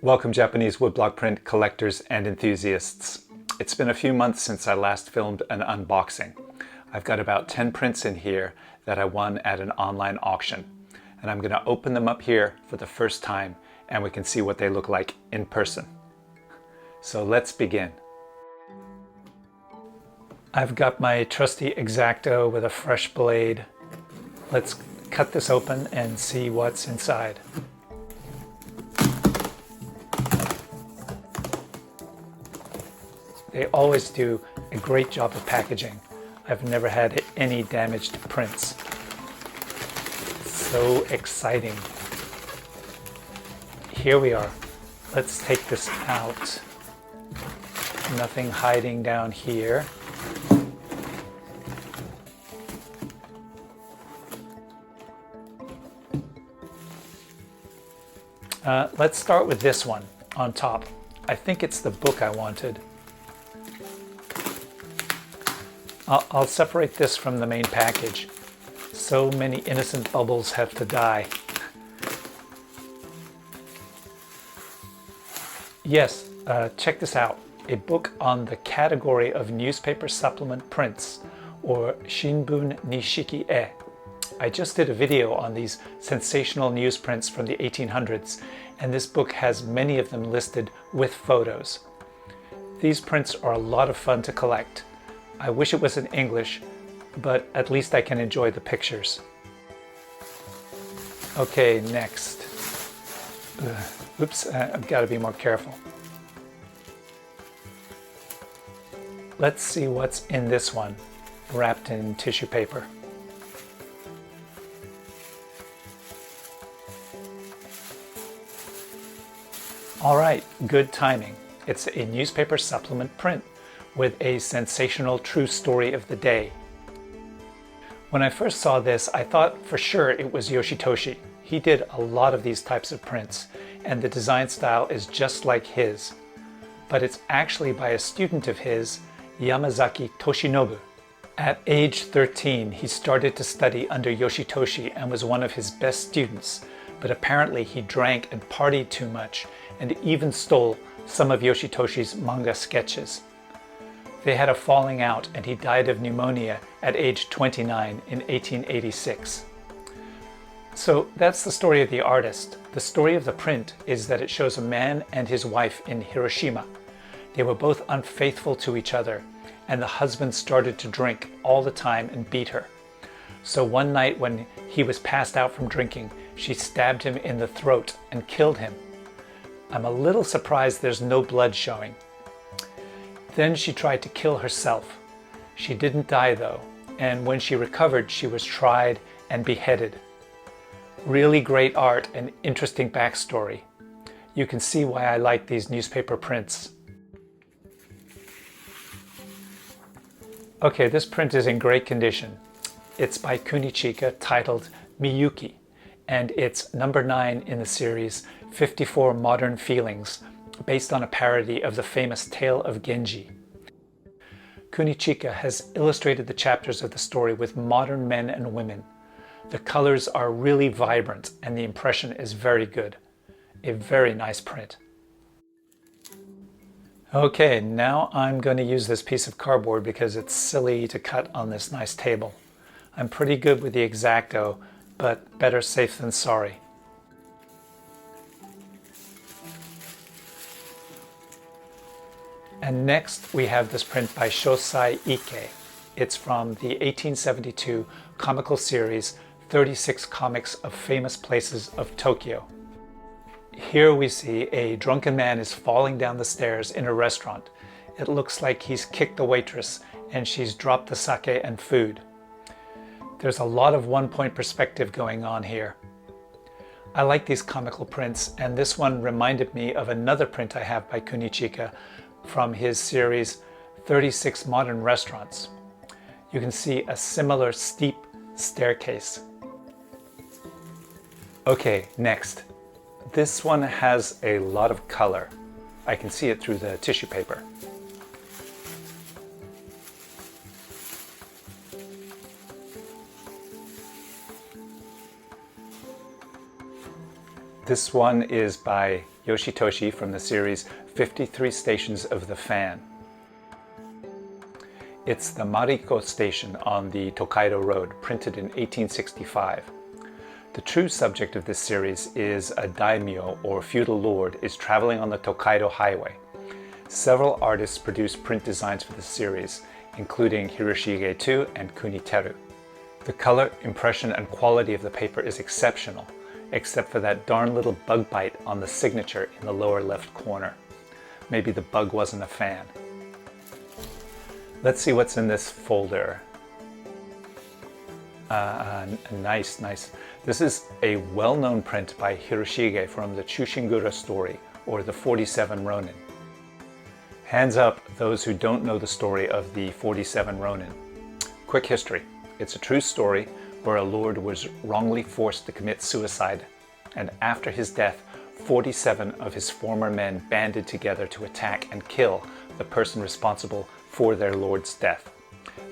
Welcome Japanese woodblock print collectors and enthusiasts. It's been a few months since I last filmed an unboxing. I've got about 10 prints in here that I won at an online auction. And I'm going to open them up here for the first time and we can see what they look like in person. So let's begin. I've got my trusty X-Acto with a fresh blade. Let's cut this open and see what's inside. They always do a great job of packaging. I've never had any damaged prints. So exciting. Here we are. Let's take this out. Nothing hiding down here. Let's start with this one on top. I think it's the book I wanted. I'll separate this from the main package. So many innocent bubbles have to die. Yes, check this out. A book on the category of newspaper supplement prints, or Shinbun Nishiki-e. I just did a video on these sensational newsprints from the 1800s, and this book has many of them listed with photos. These prints are a lot of fun to collect. I wish it was in English, but at least I can enjoy the pictures. Okay, next. Oops, I've got to be more careful. Let's see what's in this one, wrapped in tissue paper. All right, good timing. It's a newspaper supplement print with a sensational true story of the day. When I first saw this, I thought for sure it was Yoshitoshi. He did a lot of these types of prints, and the design style is just like his. But it's actually by a student of his, Yamazaki Toshinobu. At age 13, he started to study under Yoshitoshi and was one of his best students, but apparently he drank and partied too much and even stole some of Yoshitoshi's manga sketches. They had a falling out and he died of pneumonia at age 29 in 1886. So that's the story of the artist. The story of the print is that it shows a man and his wife in Hiroshima. They were both unfaithful to each other, and the husband started to drink all the time and beat her. So one night when he was passed out from drinking, she stabbed him in the throat and killed him. I'm a little surprised there's no blood showing. Then she tried to kill herself. She didn't die though, and when she recovered, she was tried and beheaded. Really great art and interesting backstory. You can see why I like these newspaper prints. Okay, this print is in great condition. It's by Kunichika, titled Miyuki, and it's number 9 in the series 54 Modern Feelings, based on a parody of the famous Tale of Genji. Kunichika has illustrated the chapters of the story with modern men and women. The colors are really vibrant and the impression is very good. A very nice print. Okay, now I'm going to use this piece of cardboard because it's silly to cut on this nice table. I'm pretty good with the X-Acto, but better safe than sorry. And next we have this print by Shosai Ike. It's from the 1872 comical series 36 Comics of Famous Places of Tokyo. Here we see a drunken man is falling down the stairs in a restaurant. It looks like he's kicked the waitress and she's dropped the sake and food. There's a lot of one-point perspective going on here. I like these comical prints, and this one reminded me of another print I have by Kunichika from his series 36 Modern Restaurants. You can see a similar steep staircase. Okay, next. This one has a lot of color. I can see it through the tissue paper. This one is by Yoshitoshi from the series 53 Stations of the Fan. It's the Mariko station on the Tokaido Road, printed in 1865. The true subject of this series is a daimyo, or feudal lord, is traveling on the Tokaido Highway. Several artists produced print designs for the series, including Hiroshige II and Kuniteru. The color, impression, and quality of the paper is exceptional, except for that darn little bug bite on the signature in the lower left corner. Maybe the bug wasn't a fan. Let's see what's in this folder. Nice. This is a well-known print by Hiroshige from the Chushingura story, or the 47 Ronin. Hands up those who don't know the story of the 47 Ronin. Quick history. It's a true story where a lord was wrongly forced to commit suicide, and after his death, 47 of his former men banded together to attack and kill the person responsible for their lord's death.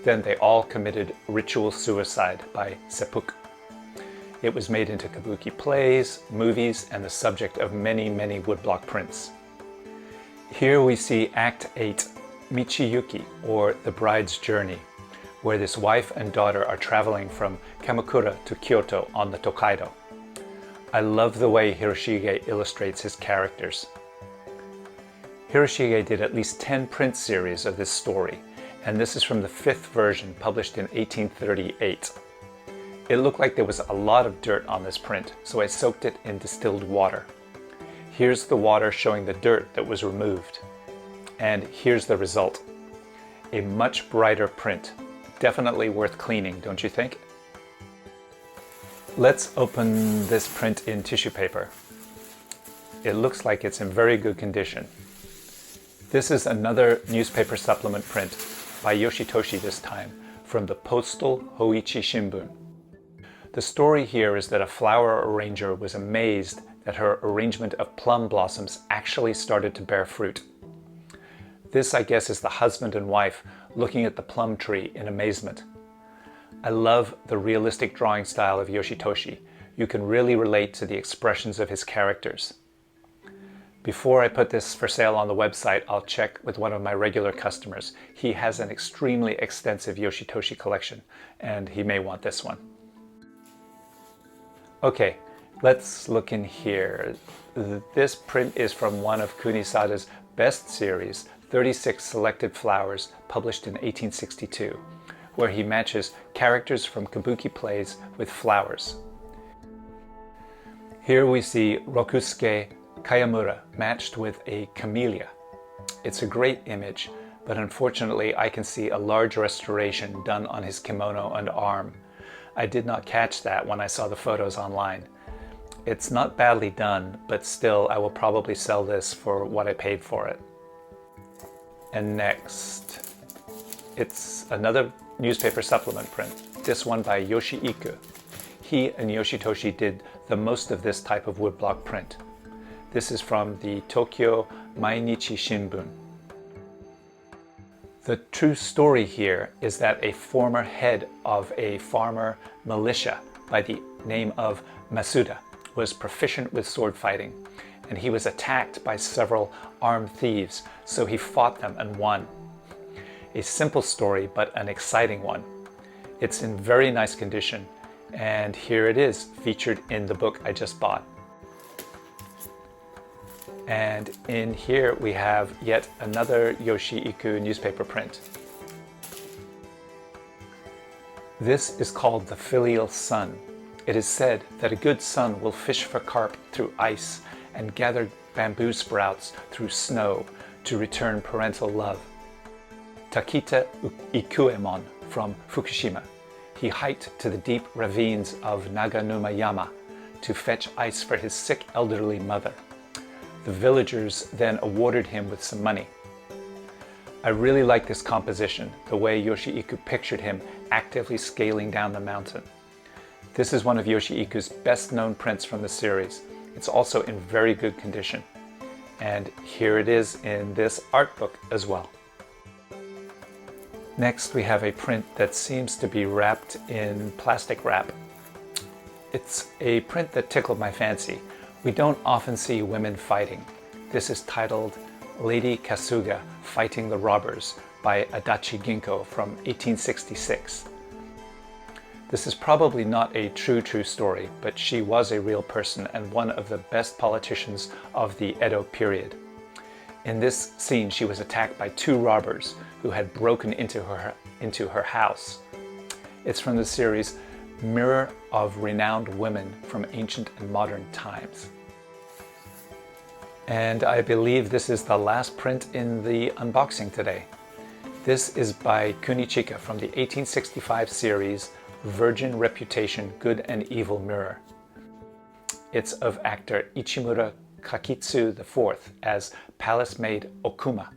Then they all committed ritual suicide by seppuku. It was made into kabuki plays, movies, and the subject of many woodblock prints. Here we see Act 8, Michiyuki, or The Bride's Journey, where this wife and daughter are traveling from Kamakura to Kyoto on the Tokaido. I love the way Hiroshige illustrates his characters. Hiroshige did at least 10 print series of this story, and this is from the 5th version published in 1838. It looked like there was a lot of dirt on this print, so I soaked it in distilled water. Here's the water showing the dirt that was removed. And here's the result. A much brighter print. Definitely worth cleaning, don't you think? Let's open this print in tissue paper. It looks like it's in very good condition. This is another newspaper supplement print by Yoshitoshi this time, from the Postal Hoichi Shimbun. The story here is that a flower arranger was amazed that her arrangement of plum blossoms actually started to bear fruit. This, I guess, is the husband and wife looking at the plum tree in amazement. I love the realistic drawing style of Yoshitoshi. You can really relate to the expressions of his characters. Before I put this for sale on the website, I'll check with one of my regular customers. He has an extremely extensive Yoshitoshi collection, and he may want this one. Okay, let's look in here. This print is from one of Kunisada's best series, 36 Selected Flowers, published in 1862, where he matches characters from kabuki plays with flowers. Here we see Rokusuke Kayamura matched with a camellia. It's a great image, but unfortunately I can see a large restoration done on his kimono and arm. I did not catch that when I saw the photos online. It's not badly done, but still I will probably sell this for what I paid for it. And next, it's another newspaper supplement print, this one by Yoshii. He and Yoshitoshi did the most of this type of woodblock print. This is from the Tokyo Mainichi Shimbun. The true story here is that a former head of a farmer militia by the name of Masuda was proficient with sword fighting, and he was attacked by several armed thieves, so he fought them and won. A simple story, but an exciting one. It's in very nice condition, and here it is, featured in the book I just bought. And in here we have yet another Yoshii newspaper print. This is called The Filial Son. It is said that a good son will fish for carp through ice and gather bamboo sprouts through snow to return parental love. Takita Ikuemon from Fukushima. He hiked to the deep ravines of Naganuma Yama to fetch ice for his sick elderly mother. The villagers then awarded him with some money. I really like this composition, the way Yoshii pictured him actively scaling down the mountain. This is one of Yoshii best known prints from the series. It's also in very good condition. And here it is in this art book as well. Next we have a print that seems to be wrapped in plastic wrap. It's a print that tickled my fancy, We don't often see women fighting. This is titled Lady Kasuga Fighting the Robbers by Adachi Ginko from 1866. This is probably not a true story, but she was a real person and one of the best politicians of the Edo period. In this scene, she was attacked by two robbers who had broken into her house. It's from the series Mirror of Renowned Women from Ancient and Modern Times. And I believe this is the last print in the unboxing today. This is by Kunichika from the 1865 series Virgin Reputation, Good and Evil Mirror. It's of actor Ichimura Kakitsu IV as Palace Maid Okuma.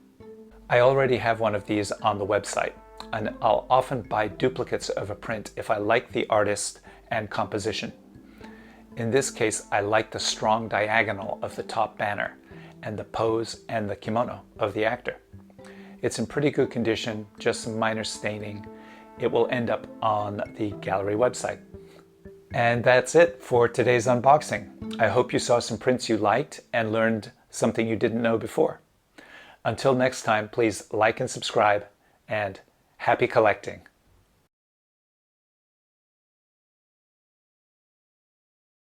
I already have one of these on the website, and I'll often buy duplicates of a print if I like the artist and composition. In this case, I like the strong diagonal of the top banner and the pose and the kimono of the actor. It's in pretty good condition, just some minor staining. It will end up on the gallery website. And that's it for today's unboxing. I hope you saw some prints you liked and learned something you didn't know before. Until next time, please like and subscribe, and happy collecting.